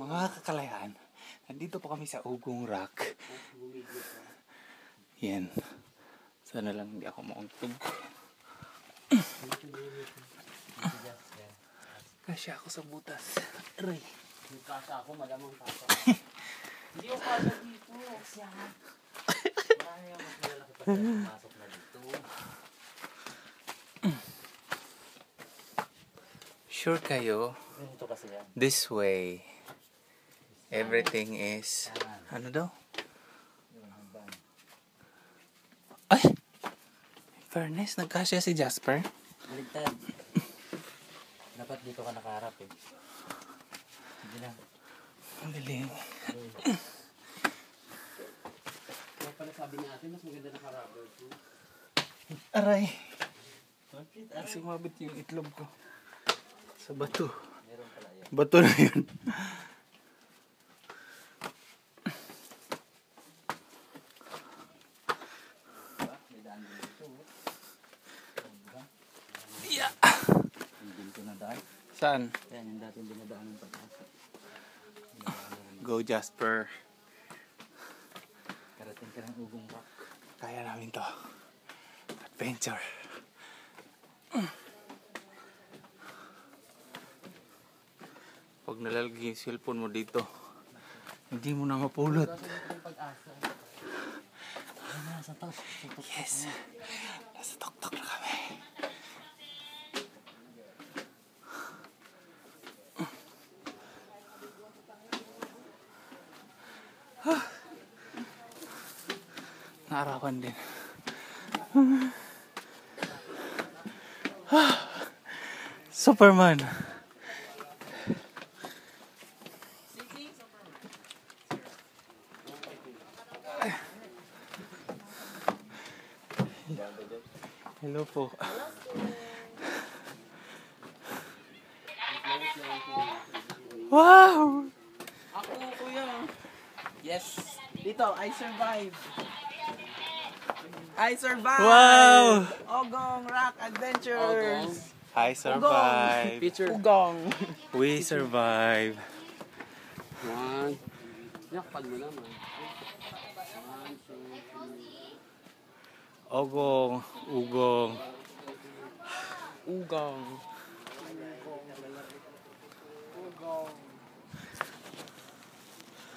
Mga kakalayan, nandito po kami sa Ugong Rock. Yan. Sana lang hindi ako mauntog. Kasya ako sa butas. Aray. Yung kasa ako, malamang kasa. Hindi ako kasa dito. Kasya. Marami ang mas malalaki pa siya pumasok na dito. Sure kayo? Ito kasi yan. This way. Everything is... Ano daw? Ay! Fairness, nagkasya si Jasper. Baligtad. Dapat dito ka nakaharap eh. Hindi na. Ang galing. Kaya pala sabi niya atin, mas maganda naka-rubber too. Aray! Sumabit yung itlog ko. Sa bato. Meron pala yan. Bato na yun. May daan din dito. Yeah. Hindi ko na daan. Saan? Yan yung dating dinadaan ng pataas. Go Jasper. Karating ka ng Ugong Rock. Kaya namin to. Adventure. Pag nalalagay yung cellphone mo dito, hindi mo na mapulot. Pag-asa. Ay, nasa top. Yes. Nasa tok-tok na kami. Naarawan din. Superman. Hello po. Wow! Ako, kuya. Yes. Dito, I survive. I survive. Wow! Ugong Rock Adventures. I survive. Ugong. We survive. One. Yakpan mo naman. Ugong. Ugong. Ugong. Ugong.